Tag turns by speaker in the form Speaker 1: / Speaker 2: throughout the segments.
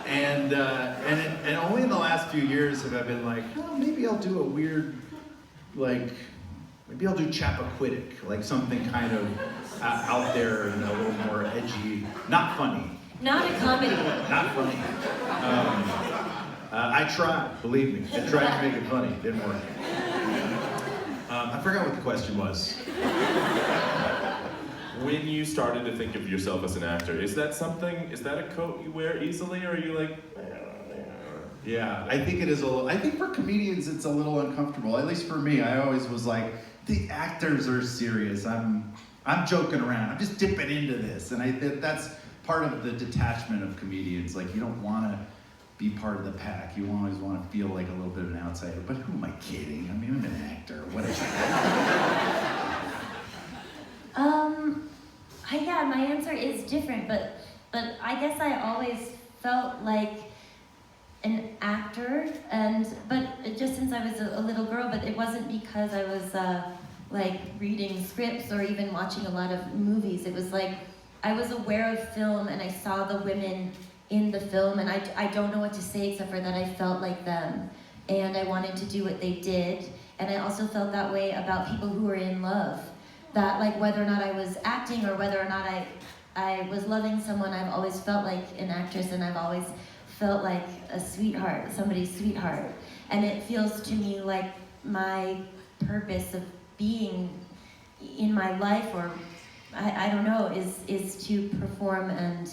Speaker 1: And only in the last few years have I been like, oh, maybe I'll do a weird, like, maybe I'll do Chappaquiddick, like something kind of out there and a little more edgy, not funny.
Speaker 2: Not a comedy.
Speaker 1: Not funny. I tried, believe me. I tried to make it funny, it didn't work. I forgot what the question was.
Speaker 3: When you started to think of yourself as an actor, is that a coat you wear easily, or are you like...
Speaker 1: Yeah, I think it is a little, I think for comedians it's a little uncomfortable, at least for me. I always was like, the actors are serious, I'm joking around, I'm just dipping into this. And I think that's part of the detachment of comedians. Like, you don't want to be part of the pack, you always want to feel like a little bit of an outsider. But who am I kidding? I mean, I'm an actor, what is
Speaker 2: Yeah, my answer is different, but I guess I always felt like an actor, but just since I was a little girl, but it wasn't because I was like reading scripts or even watching a lot of movies. It was like I was aware of film and I saw the women in the film, and I don't know what to say except for that I felt like them and I wanted to do what they did. And I also felt that way about people who were in love. That, like, whether or not I was acting or whether or not I was loving someone, I've always felt like an actress, and I've always felt like a sweetheart, somebody's sweetheart. And it feels to me like my purpose of being in my life, or I don't know, is to perform and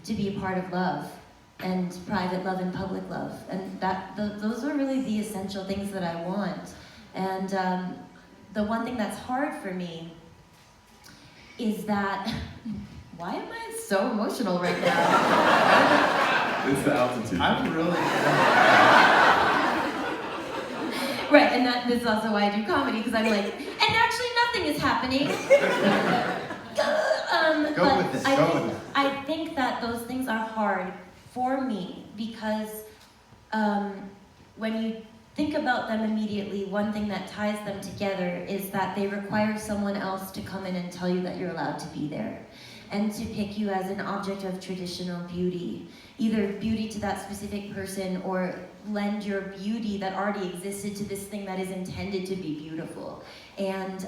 Speaker 2: to be a part of love, and private love and public love. And those are really the essential things that I want. And the one thing that's hard for me is that, why am I so emotional right now?
Speaker 3: It's the altitude.
Speaker 1: I'm really...
Speaker 2: Right, and this is also why I do comedy, because I'm like, and actually nothing is happening.
Speaker 1: Go with it.
Speaker 2: I think that those things are hard for me because when you think about them immediately, one thing that ties them together is that they require someone else to come in and tell you that you're allowed to be there, and to pick you as an object of traditional beauty, either beauty to that specific person or lend your beauty that already existed to this thing that is intended to be beautiful. And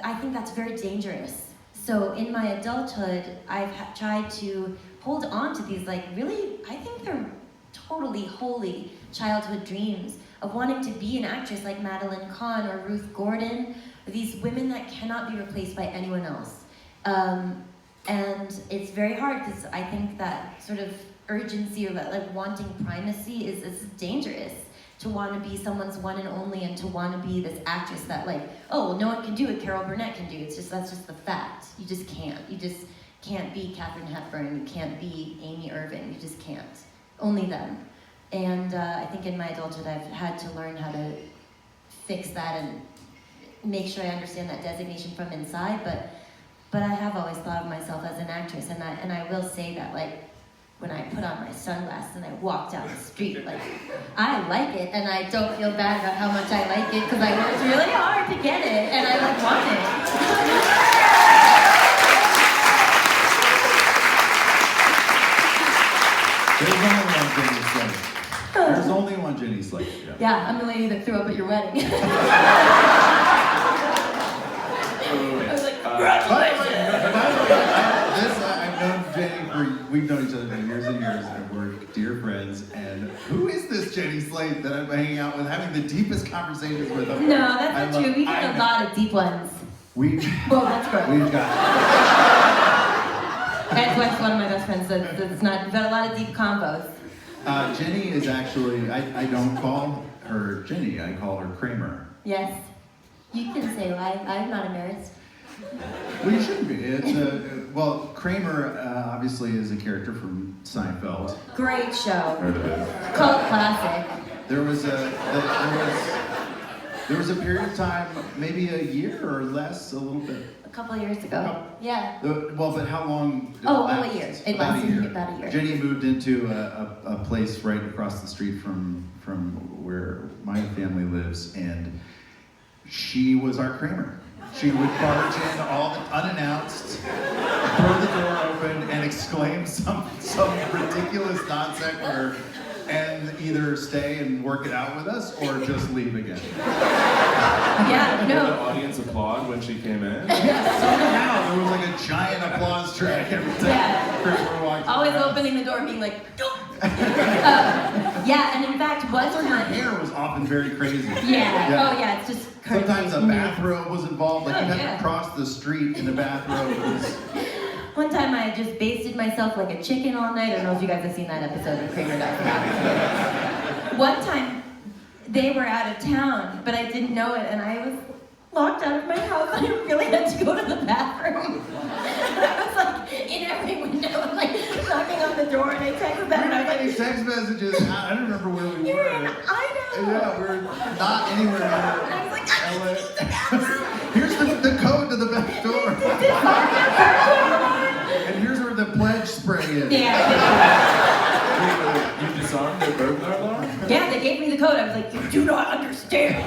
Speaker 2: I think that's very dangerous. So in my adulthood, I've tried to hold on to these, like, really, I think they're totally holy childhood dreams of wanting to be an actress like Madeline Kahn or Ruth Gordon, or these women that cannot be replaced by anyone else. And it's very hard because I think that sort of urgency or that, like, wanting primacy is dangerous. To want to be someone's one and only, and to want to be this actress that, like, oh, well, no one can do what Carol Burnett can do. That's just the fact. You just can't. You just can't be Katharine Hepburn. You can't be Amy Irving. You just can't. Only them. And I think in my adulthood I've had to learn how to fix that and make sure I understand that designation from inside. But I have always thought of myself as an actress, and I will say that, like, when I put on my sunglasses and I walk down the street, like, I like it, and I don't feel bad about how much I like it, because I worked really hard to get it, and I, like, want it.
Speaker 1: There's only one Jenny Slate.
Speaker 2: Yeah, I'm the lady that threw up at your wedding. I was like, congratulations!
Speaker 1: I've known Jenny we've known each other for years and years, and we're dear friends. And who is this Jenny Slate that I'm hanging out with, having the deepest conversations with?
Speaker 2: No, that's not true. We've had a lot of deep ones. Well, that's correct.
Speaker 1: We've got...
Speaker 2: That's what one of my best friends said. It's not. We've had a lot of deep combos.
Speaker 1: Jenny is actually, I don't call her Jenny, I call her Kramer.
Speaker 2: Yes. You can say why. I'm not embarrassed.
Speaker 1: Well, you shouldn't be. It's well, Kramer obviously is a character from Seinfeld.
Speaker 2: Great show. Cult classic.
Speaker 1: There was a period of time, maybe a year or less, a little bit.
Speaker 2: A couple of years ago. Yeah.
Speaker 1: Well, but how long?
Speaker 2: A year. It lasted about a year.
Speaker 1: Jenny moved into a place right across the street from where my family lives, and she was our Kramer. She would barge in all unannounced, throw the door open, and exclaim some ridiculous non sequitur and either stay and work it out with us or just leave again.
Speaker 2: Yeah,
Speaker 3: Did the
Speaker 2: no.
Speaker 3: audience applaud when she came in?
Speaker 1: Somehow there was like a giant applause track every time Christopher walked
Speaker 2: Always
Speaker 1: around.
Speaker 2: opening the door and being like, yeah, and in fact, one
Speaker 1: Also, her
Speaker 2: time.
Speaker 1: hair was often very crazy.
Speaker 2: Yeah. Oh yeah, it's just crazy.
Speaker 1: Sometimes a bathrobe was involved. Like
Speaker 2: Oh,
Speaker 1: you had
Speaker 2: yeah.
Speaker 1: to cross the street in a bathrobe. It was...
Speaker 2: One time I just basted myself like a chicken all night. I don't know if you guys have seen that episode of Kramer Diet. One time they were out of town, but I didn't know it, and I was locked out of my house. I really had to go to the bathroom. And I was like in every window, and like knocking on the door, and I texted them, and I was like,
Speaker 1: Getting text messages. I don't remember where we
Speaker 2: "You're in
Speaker 1: were.
Speaker 2: Idaho."
Speaker 1: Yeah, we're not anywhere
Speaker 2: And I
Speaker 1: near
Speaker 2: was like, "I
Speaker 1: LA.
Speaker 2: need to use the bathroom."
Speaker 1: Here's the code to the back door. And here's where the pledge spray is.
Speaker 2: Yeah.
Speaker 3: You disarmed their burglar alarm?
Speaker 2: Yeah, they gave me the code. I was like, "You do not understand."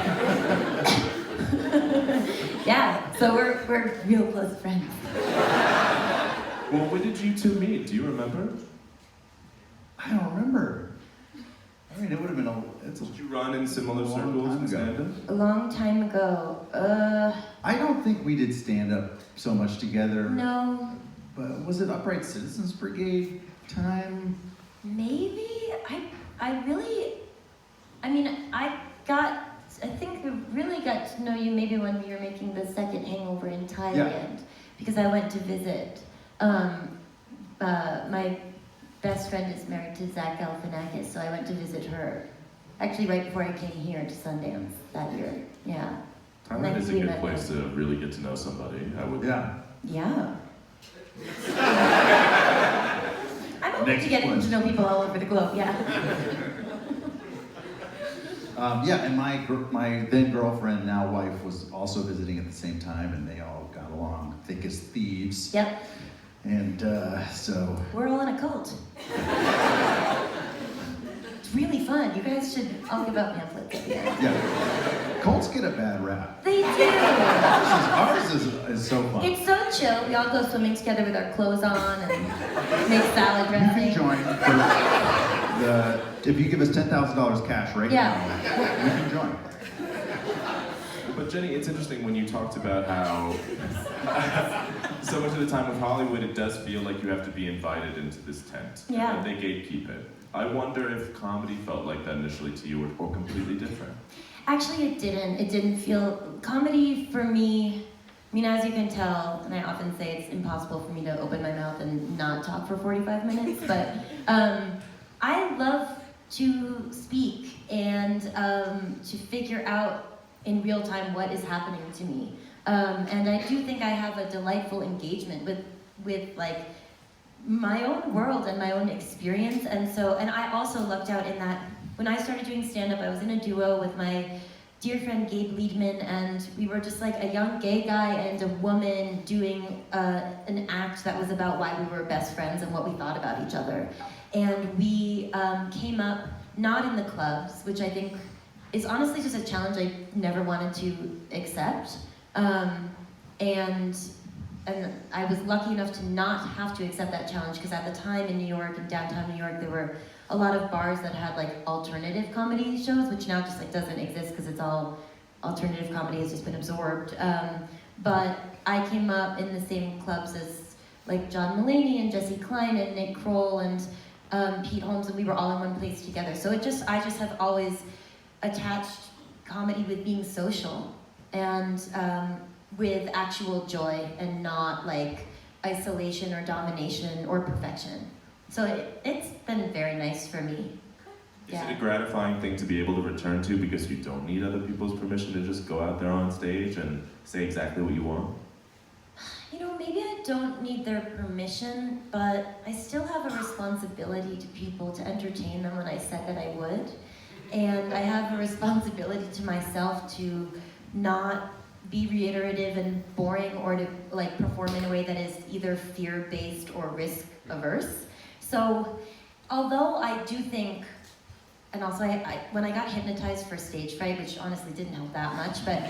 Speaker 2: Yeah, so we're real close friends.
Speaker 3: Well, when did you two meet? Do you remember?
Speaker 1: I don't remember. I mean, it would have been
Speaker 3: Did you run in similar
Speaker 1: A long
Speaker 3: circles
Speaker 1: time
Speaker 3: in
Speaker 1: ago.
Speaker 3: stand-up?
Speaker 2: A long time ago.
Speaker 1: I don't think we did stand up so much together.
Speaker 2: No,
Speaker 1: But was it Upright Citizens Brigade time?
Speaker 2: maybe. I think we really got to know you maybe when we were making the second Hangover in Thailand, because I went to visit. My best friend is married to Zach Galifianakis, so I went to visit her. Actually, right before I came here to Sundance that year. Yeah.
Speaker 3: Thailand is a
Speaker 2: we
Speaker 3: good
Speaker 2: met
Speaker 3: place to really get to know somebody. I would.
Speaker 1: Yeah.
Speaker 2: Yeah. I'm open
Speaker 1: Next
Speaker 2: to getting to
Speaker 1: question.
Speaker 2: know people all over the globe. Yeah.
Speaker 1: And my then girlfriend, now wife, was also visiting at the same time, and they all got along thick as thieves.
Speaker 2: Yep.
Speaker 1: And so
Speaker 2: We're all in a cult. It's really fun. You guys should all give out pamphlets at the end.
Speaker 1: yeah, cults get a bad rap.
Speaker 2: They do.
Speaker 1: Ours is so fun.
Speaker 2: It's so chill. We all go swimming together with our clothes on and make salad
Speaker 1: You can
Speaker 2: dressing.
Speaker 1: join if you give us $10,000 cash right
Speaker 2: Yeah.
Speaker 1: now. You can join.
Speaker 3: But Jenny, it's interesting when you talked about how so much of the time with Hollywood, it does feel like you have to be invited into this tent.
Speaker 2: Yeah.
Speaker 3: And they gatekeep it. I wonder if comedy felt like that initially to you or completely different.
Speaker 2: Actually, it didn't. It didn't feel... Comedy, for me, I mean, as you can tell, and I often say it's impossible for me to open my mouth and not talk for 45 minutes, but I love to speak and to figure out in real time what is happening to me. And I do think I have a delightful engagement with like my own world and my own experience. And I also lucked out in that when I started doing stand-up, I was in a duo with my dear friend Gabe Liedman, and we were just like a young gay guy and a woman doing an act that was about why we were best friends and what we thought about each other. And we came up not in the clubs, which I think is honestly just a challenge I never wanted to accept. And I was lucky enough to not have to accept that challenge, because at the time in New York, in downtown New York, there were a lot of bars that had like alternative comedy shows, which now just like doesn't exist because it's all alternative comedy has just been absorbed. But I came up in the same clubs as like John Mulaney and Jesse Klein and Nick Kroll and Pete Holmes, and we were all in one place together. So I just have always attached comedy with being social and with actual joy and not like isolation or domination or perfection. So it's been very nice for me.
Speaker 3: Is it a gratifying thing to be able to return to because you don't need other people's permission to just go out there on stage and say exactly what you want?
Speaker 2: You know, maybe I don't need their permission, but I still have a responsibility to people to entertain them when I said that I would. And I have a responsibility to myself to not be reiterative and boring or to like perform in a way that is either fear-based or risk-averse. So, although I do think, and also when I got hypnotized for stage fright, which honestly didn't help that much, but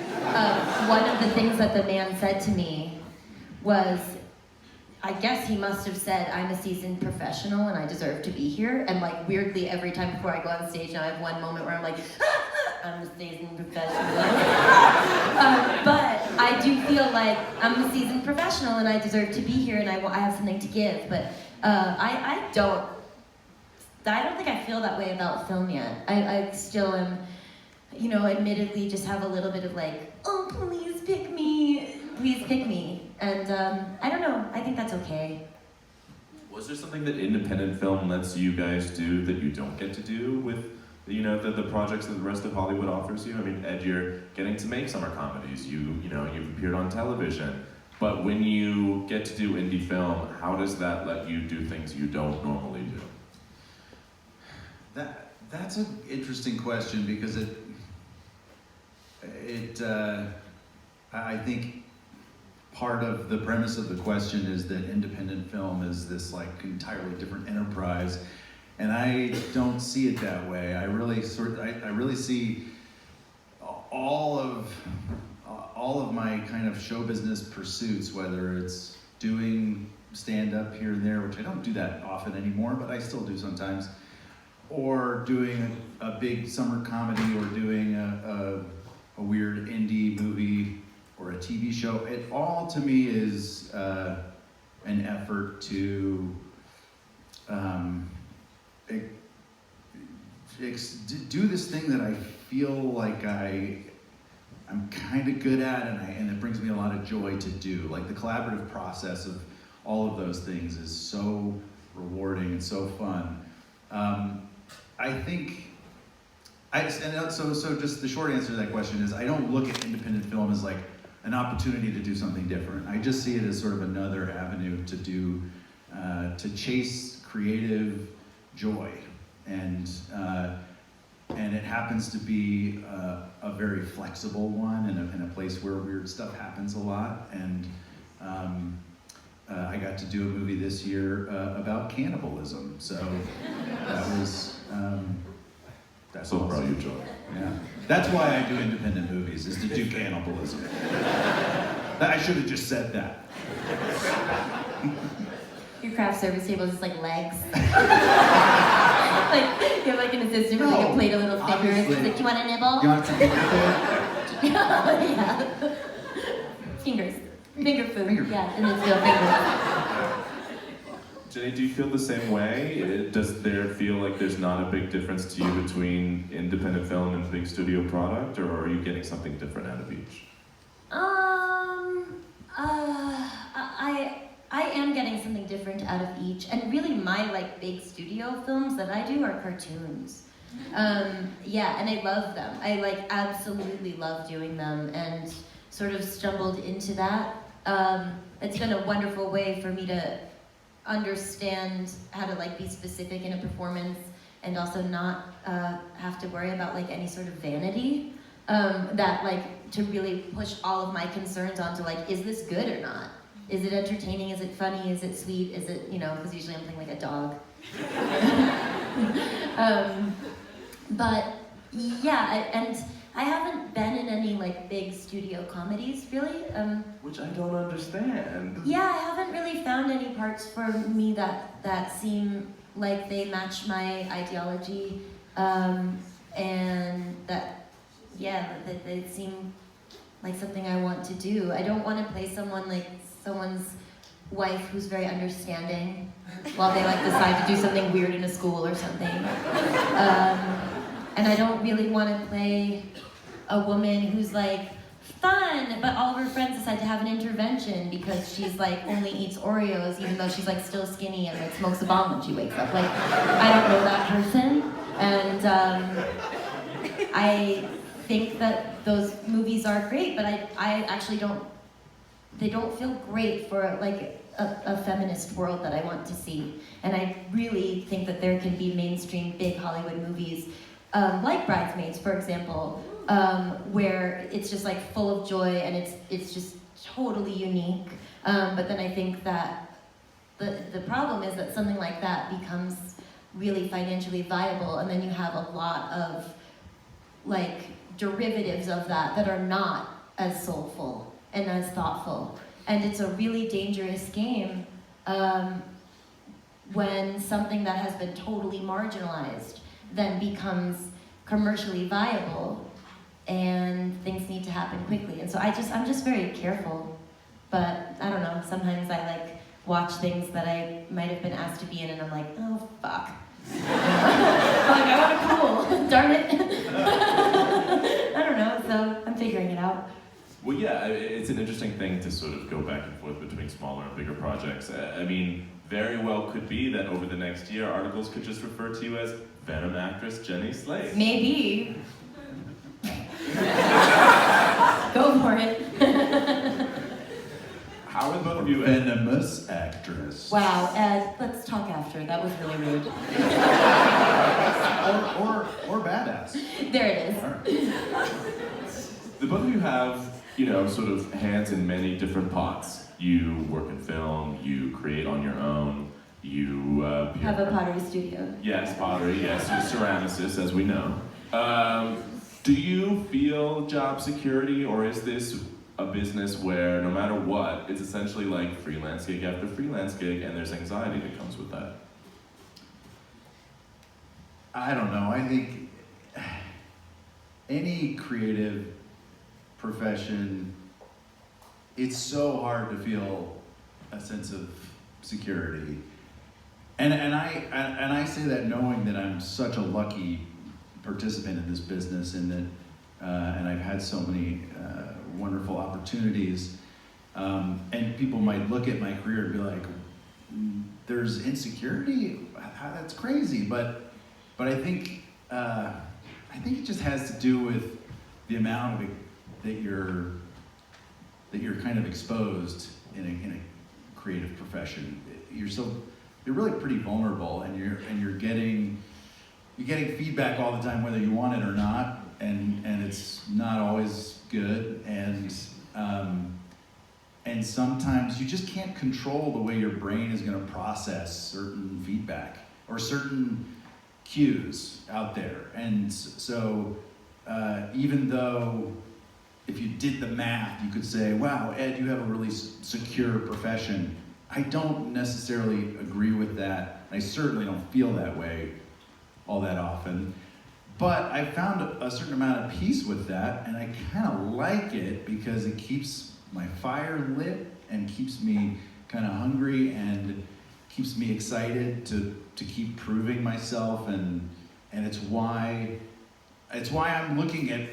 Speaker 2: one of the things that the man said to me was, I guess he must have said, I'm a seasoned professional and I deserve to be here. And like weirdly, every time before I go on stage now, I have one moment where I'm like, I'm a seasoned professional. But I do feel like I'm a seasoned professional and I deserve to be here and I have something to give. But I don't think I feel that way about film yet. I still am, you know, admittedly just have a little bit of like, oh, please pick me. And I don't know, I think that's okay.
Speaker 3: Was there something that independent film lets you guys do that you don't get to do with, you know, the projects that the rest of Hollywood offers you? I mean, Ed, you're getting to make summer comedies. You've appeared on television. But when you get to do indie film, how does that let you do things you don't normally do?
Speaker 1: That's an interesting question because I think part of the premise of the question is that independent film is this like entirely different enterprise, and I don't see it that way. I really see all of my kind of show business pursuits, whether it's doing stand-up here and there, which I don't do that often anymore, but I still do sometimes, or doing a big summer comedy, or doing a weird indie movie or a TV show. It all to me is an effort to do this thing that I feel like I'm kind of good at, and it brings me a lot of joy to do. Like the collaborative process of all of those things is so rewarding and so fun. I think, so just the short answer to that question is I don't look at independent film as like an opportunity to do something different. I just see it as sort of another avenue to do, to chase creative joy. And it happens to be a very flexible one in a place where weird stuff happens a lot. And I got to do a movie this year about cannibalism. So that was, that's
Speaker 3: So
Speaker 1: awesome.
Speaker 3: brought you joy.
Speaker 1: Yeah. That's why I do independent movies, is to do cannibalism. I should have just said that.
Speaker 2: Your craft service table is just like legs. Like, you have like an assistant with like a plate of little fingers.
Speaker 1: obviously.
Speaker 2: Like, do you want a nibble?
Speaker 1: You want something with
Speaker 2: Yeah. Fingers. Finger food.
Speaker 1: Finger food.
Speaker 2: Yeah, and it's still fingers.
Speaker 3: Jenny, do you feel the same way? Does there feel like there's not a big difference to you between independent film and big studio product, or are you getting something different out of each?
Speaker 2: I am getting something different out of each, and really my like big studio films that I do are cartoons. Yeah, and I love them. I like absolutely love doing them, and sort of stumbled into that. It's been a wonderful way for me to understand how to like be specific in a performance, and also not have to worry about like any sort of vanity. That like to really push all of my concerns onto like, is this good or not? Is it entertaining? Is it funny? Is it sweet? Is it, you know, because usually I'm playing like a dog. But yeah, and I haven't been in any like big studio comedies really.
Speaker 3: Which I don't understand.
Speaker 2: Yeah, I haven't really found any parts for me that seem like they match my ideology, and that they seem like something I want to do. I don't want to play someone's wife who's very understanding while they like decide to do something weird in a school or something. And I don't really want to play a woman who's like fun, but all of her friends decide to have an intervention because she's like only eats Oreos even though she's like still skinny and like smokes a bomb when she wakes up. Like, I don't know that person. And I think that those movies are great, but I actually they don't feel great for like a feminist world that I want to see. And I really think that there can be mainstream big Hollywood movies, like Bridesmaids, for example, where it's just like full of joy and it's just totally unique. But then I think that the problem is that something like that becomes really financially viable, and then you have a lot of like derivatives of that are not as soulful and as thoughtful. And it's a really dangerous game when something that has been totally marginalized then becomes commercially viable, and things need to happen quickly. And so I'm just very careful. But I don't know, sometimes I like watch things that I might have been asked to be in and I'm like, oh fuck. I'm like, I want a pool, darn it. I don't know, so I'm figuring it out.
Speaker 3: Well, yeah, it's an interesting thing to sort of go back and forth between smaller and bigger projects. I mean, very well could be that over the next year, articles could just refer to you as Venom actress Jenny Slate.
Speaker 2: Maybe. Go for it.
Speaker 3: How are both of you?
Speaker 1: Venomous actress.
Speaker 2: Wow, Ed, let's talk after. That was really rude.
Speaker 1: or badass.
Speaker 2: There it is.
Speaker 1: All right.
Speaker 3: The both of you have, sort of hands in many different pots. You work in film, you create on your own, you
Speaker 2: have a pottery studio.
Speaker 3: Yes, pottery, yes, you're ceramicist, as we know. Do you feel job security, or is this a business where no matter what, it's essentially like freelance gig after freelance gig, and there's anxiety that comes with that?
Speaker 1: I don't know. I think any creative profession, it's so hard to feel a sense of security. And I say that knowing that I'm such a lucky participant in this business, and that and I've had so many wonderful opportunities. And people might look at my career and be like, "There's insecurity? That's crazy." But I think it just has to do with the amount of it that you're kind of exposed in a creative profession. You're really pretty vulnerable, and you're getting feedback all the time, whether you want it or not, and it's not always good, and sometimes you just can't control the way your brain is going to process certain feedback or certain cues out there. And so even though if you did the math, you could say, wow, Ed, you have a really secure profession. I don't necessarily agree with that. I certainly don't feel that way all that often. But I found a certain amount of peace with that, and I kind of like it because it keeps my fire lit and keeps me kind of hungry and keeps me excited to keep proving myself, and it's why I'm looking at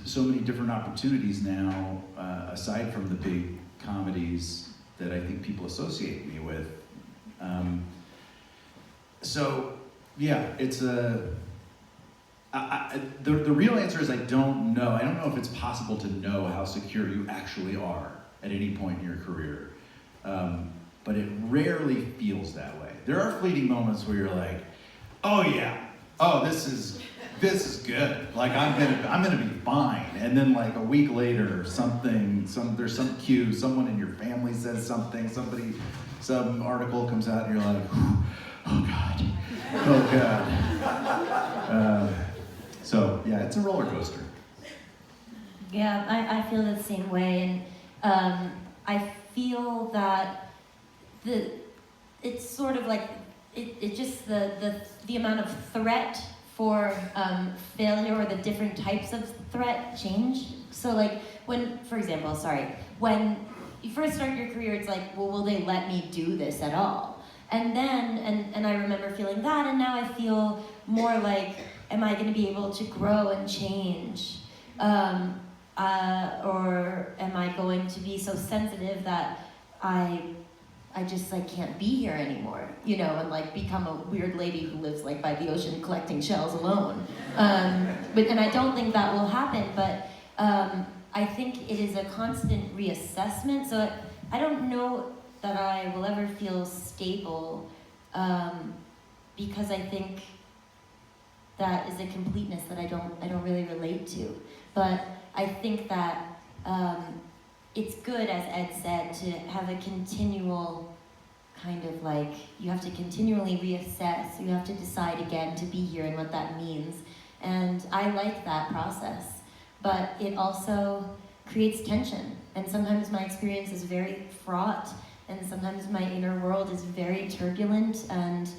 Speaker 1: so many different opportunities now, aside from the big comedies that I think people associate me with. So yeah, it's the real answer is I don't know. I don't know if it's possible to know how secure you actually are at any point in your career. But it rarely feels that way. There are fleeting moments where you're like, oh yeah, oh this is good. Like I'm gonna be fine. And then like a week later, there's some cue, someone in your family says something, some article comes out, and you're like, oh god. So yeah, it's a roller coaster.
Speaker 2: Yeah, I feel the same way, and I feel that it's sort of like it just the amount of threat for failure, or the different types of threat change. So like when you first start your career, it's like, well, will they let me do this at all? And then, and I remember feeling that, and now I feel more like, am I going to be able to grow and change? Or am I going to be so sensitive that I just like can't be here anymore, and like become a weird lady who lives like by the ocean collecting shells alone. And I don't think that will happen, but I think it is a constant reassessment. So I don't know that I will ever feel stable, because I think that is a completeness that I don't really relate to. But I think that it's good, as Ed said, to have a continual kind of like, you have to continually reassess, you have to decide again to be here and what that means. And I like that process, but it also creates tension. And sometimes my experience is very fraught and sometimes my inner world is very turbulent, and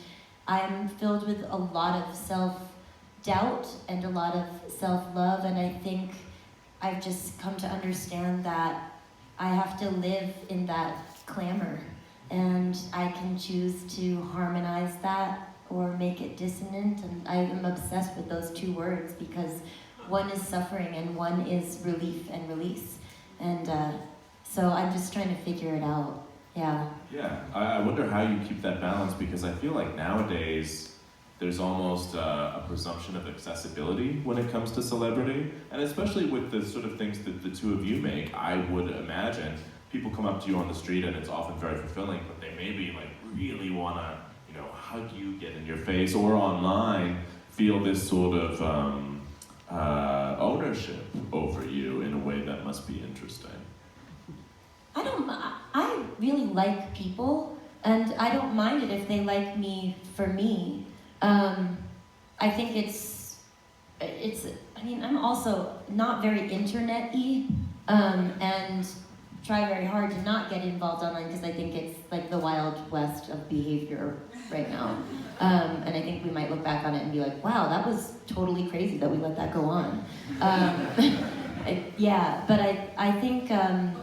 Speaker 2: I'm filled with a lot of self-doubt and a lot of self-love, and I think I've just come to understand that I have to live in that clamor, and I can choose to harmonize that or make it dissonant, and I am obsessed with those two words because one is suffering and one is relief and release, and so I'm just trying to figure it out. Yeah.
Speaker 3: Yeah, I wonder how you keep that balance, because I feel like nowadays there's almost a presumption of accessibility when it comes to celebrity, and especially with the sort of things that the two of you make, I would imagine people come up to you on the street and it's often very fulfilling, but they maybe like really wanna, hug you, get in your face, or online feel this sort of ownership over you in a way that must be interesting.
Speaker 2: I really like people, and I don't mind it if they like me for me. I think I'm also not very internet-y, and try very hard to not get involved online because I think it's like the Wild West of behavior right now. And I think we might look back on it and be like, wow, that was totally crazy that we let that go on. Yeah, but I think, I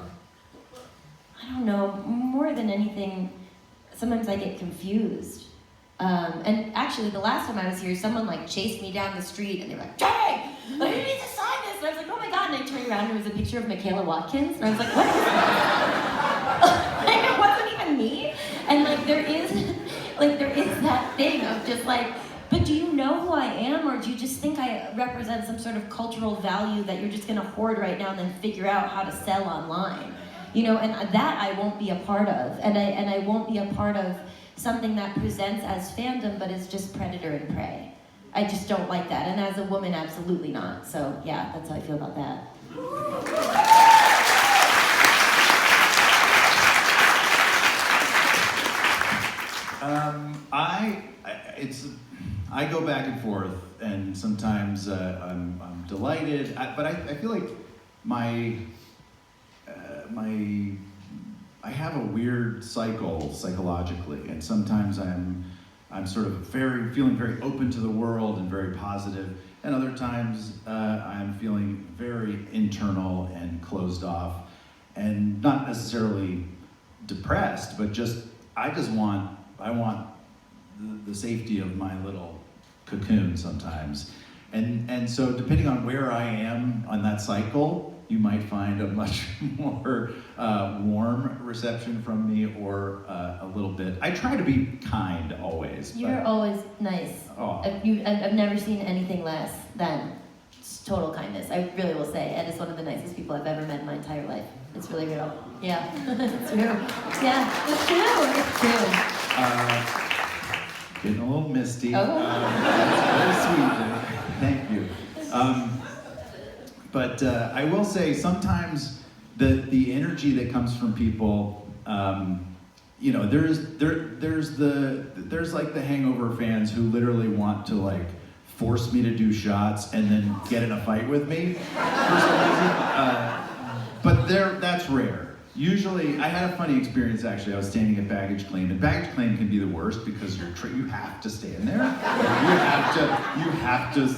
Speaker 2: don't know, more than anything, sometimes I get confused. And actually, the last time I was here, someone like chased me down the street and they were like, "Jay, you need to sign this." And I was like, "Oh my God," and I turned around and it was a picture of Michaela Watkins. And I was like, what is that? Like, it wasn't even me. And like, there is that thing of just like, but do you know who I am, or do you just think I represent some sort of cultural value that you're just gonna hoard right now and then figure out how to sell online? And that I won't be a part of. And I won't be a part of something that presents as fandom, but is just predator and prey. I just don't like that. And as a woman, absolutely not. So yeah, that's how I feel about that.
Speaker 1: I go back and forth, and sometimes I'm delighted, but I feel like I have a weird cycle psychologically, and sometimes I'm sort of feeling very open to the world and very positive, and other times I'm feeling very internal and closed off, and not necessarily depressed, but I want the safety of my little cocoon sometimes, and so depending on where I am on that cycle, you might find a much more warm reception from me, or a little bit. I try to be kind always.
Speaker 2: You're always nice.
Speaker 1: Oh.
Speaker 2: I've never seen anything less than total kindness. I really will say, Ed is one of the nicest people I've ever met in my entire life. It's really real. Yeah, it's real. Yeah, it's true. It's true.
Speaker 1: Getting a little misty.
Speaker 2: Oh.
Speaker 1: That's very sweet. Thank you. But I will say sometimes the energy that comes from people, there's like the Hangover fans who literally want to like force me to do shots and then get in a fight with me for some reason. But that's rare. Usually, I had a funny experience actually. I was standing at baggage claim, and baggage claim can be the worst because you have to stand there. You have to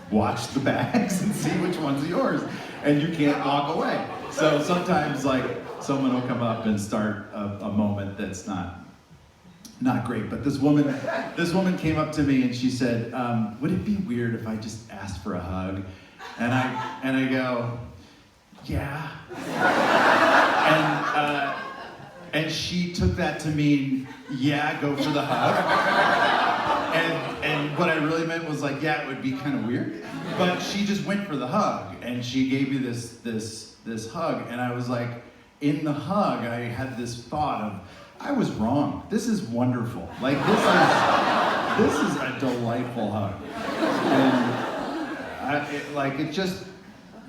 Speaker 1: watch the bags and see which one's yours, and you can't walk away. So sometimes like someone will come up and start a moment that's not great. But this woman came up to me and she said, "Would it be weird if I just asked for a hug?" And I go, "Yeah." And she took that to mean, "Yeah, go for the hug." And what I really meant was like, yeah, it would be kind of weird. But she just went for the hug, and she gave me this hug, and I was like, in the hug, I had this thought of, I was wrong. This is wonderful. Like this is a delightful hug. And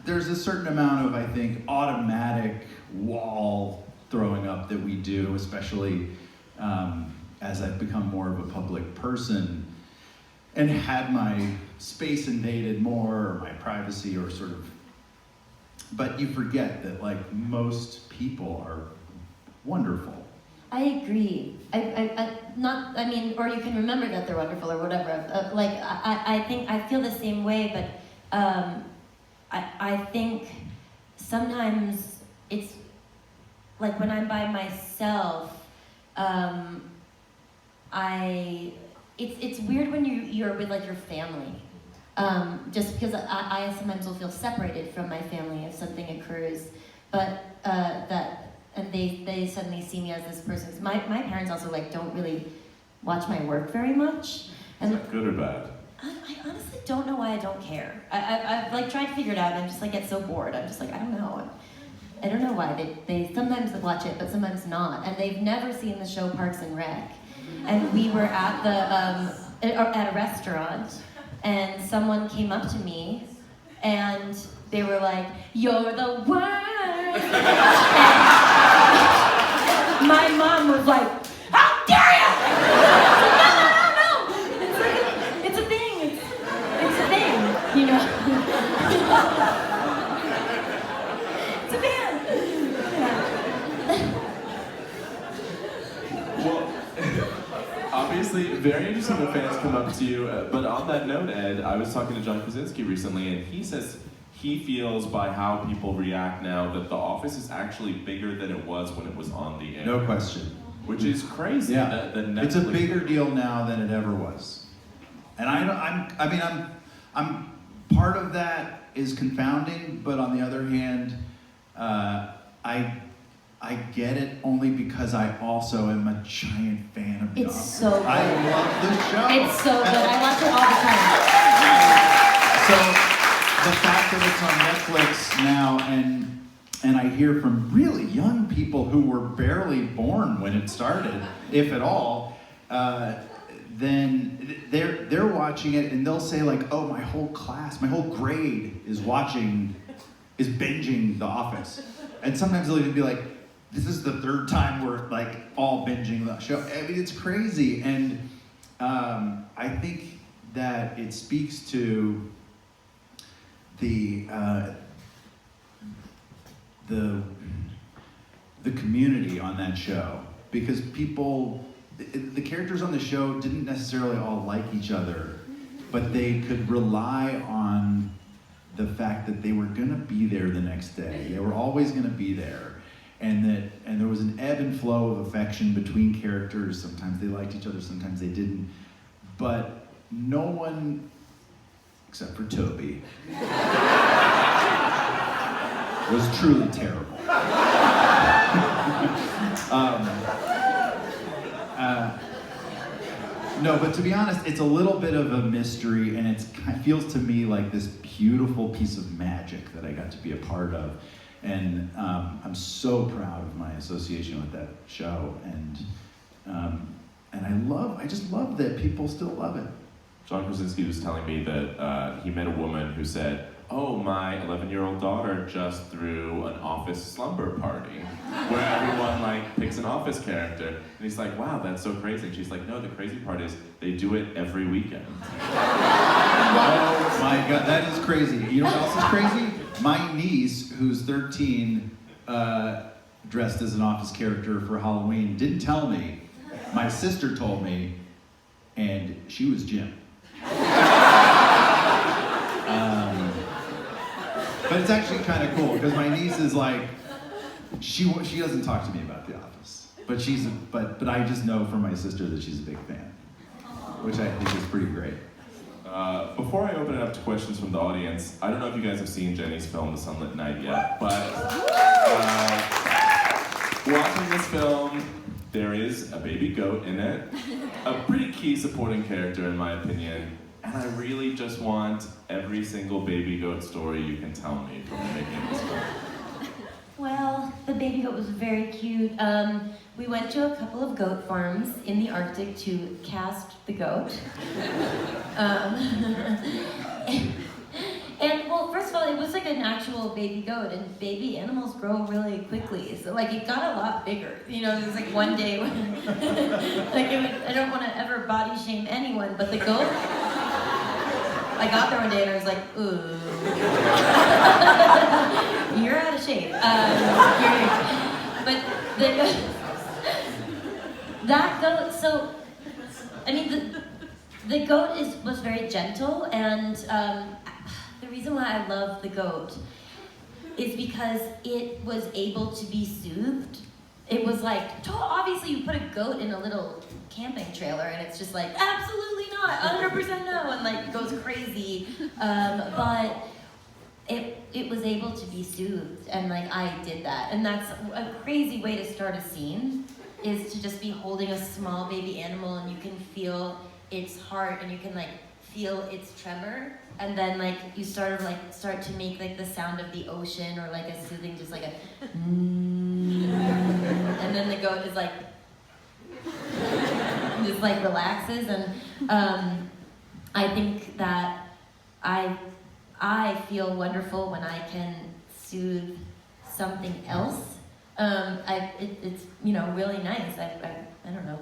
Speaker 1: there's a certain amount of, I think, automatic wall throwing up that we do, especially as I've become more of a public person and had my space invaded more, or my privacy, or sort of, but you forget that like most people are wonderful.
Speaker 2: I agree. I mean, or you can remember that they're wonderful or whatever. I think I feel the same way, but I think sometimes it's like when I'm by myself, it's weird when you're with like your family. Just because I sometimes will feel separated from my family if something occurs, but and they suddenly see me as this person. My parents also like don't really watch my work very much.
Speaker 3: Is that good or bad?
Speaker 2: I honestly don't know why I don't care. I've like tried to figure it out and I just like get so bored. I'm just like, I don't know. I don't know why. They sometimes watch it, but sometimes not. And they've never seen the show Parks and Rec. And we were at at a restaurant, and someone came up to me, and they were like, "You're the worst." And my mom was like, "How dare you!" No. It's a thing. It's a thing, you know. It's a band. Yeah.
Speaker 3: Well, obviously, very interesting when fans come up to you. But on that note, Ed, I was talking to John Krasinski recently, and he says he feels by how people react now that The Office is actually bigger than it was when it was on the air.
Speaker 1: No question.
Speaker 3: Which is crazy.
Speaker 1: Yeah, it's a bigger deal now than it ever was, and I'm part of that is confounding, but on the other hand, I get it only because I also am a giant fan of The Office.
Speaker 2: It's so good.
Speaker 1: I love the show.
Speaker 2: It's so good. I watch it all the time.
Speaker 1: So the fact that it's on Netflix now, and I hear from really young people who were barely born when it started, if at all, then they're watching it and they'll say like, "Oh, my whole class, my whole grade is binging The Office," and sometimes they'll even be like, "This is the third time we're like all binging the show." I mean, it's crazy, and I think that it speaks to the community on that show, because the characters on the show didn't necessarily all like each other, but they could rely on the fact that they were gonna be there the next day. They were always gonna be there. And there was an ebb and flow of affection between characters. Sometimes they liked each other, sometimes they didn't. But no one, except for Toby, was truly terrible. No, but to be honest, it's a little bit of a mystery, and it feels to me like this beautiful piece of magic that I got to be a part of. And I'm so proud of my association with that show, and I just love that people still love it.
Speaker 3: John Krasinski was telling me that he met a woman who said, "Oh, my 11-year-old daughter just threw an Office slumber party where everyone like picks an Office character." And he's like, "Wow, that's so crazy." And she's like, "No, the crazy part is they do it every weekend."
Speaker 1: Oh my God, that is crazy. You know what else is crazy? My niece, who's 13, dressed as an Office character for Halloween, didn't tell me. My sister told me, and she was Jim. But it's actually kind of cool, because my niece is like, she doesn't talk to me about The Office, but I just know from my sister that she's a big fan, which I think is pretty great.
Speaker 3: Before I open it up to questions from the audience, I don't know if you guys have seen Jenny's film, The Sunlit Night, yet, but watching this film, there is a baby goat in it, a pretty key supporting character in my opinion, and I really just want every single baby goat story you can tell me from making this film.
Speaker 2: Well, the baby goat was very cute. We went to a couple of goat farms in the Arctic to cast the goat. And well, first of all, it was like an actual baby goat, and baby animals grow really quickly. So like it got a lot bigger. You know, it was like one day when, I don't want to ever body shame anyone, but the goat, I got there one day and I was like, ooh, you're out of shape. But that goat, so, I mean, the goat was very gentle, and the reason why I love the goat is because it was able to be soothed. It was like, obviously you put a goat in a little camping trailer and it's just like, absolutely not, 100% no, and like goes crazy. But it was able to be soothed, and like I did that. And that's a crazy way to start a scene, is to just be holding a small baby animal and you can feel its heart and you can like feel its tremor. And then like you start to make like the sound of the ocean, or like a soothing, just like a and then the goat is like just like relaxes. And I think that I feel wonderful when I can soothe something else. It's really nice. I don't know,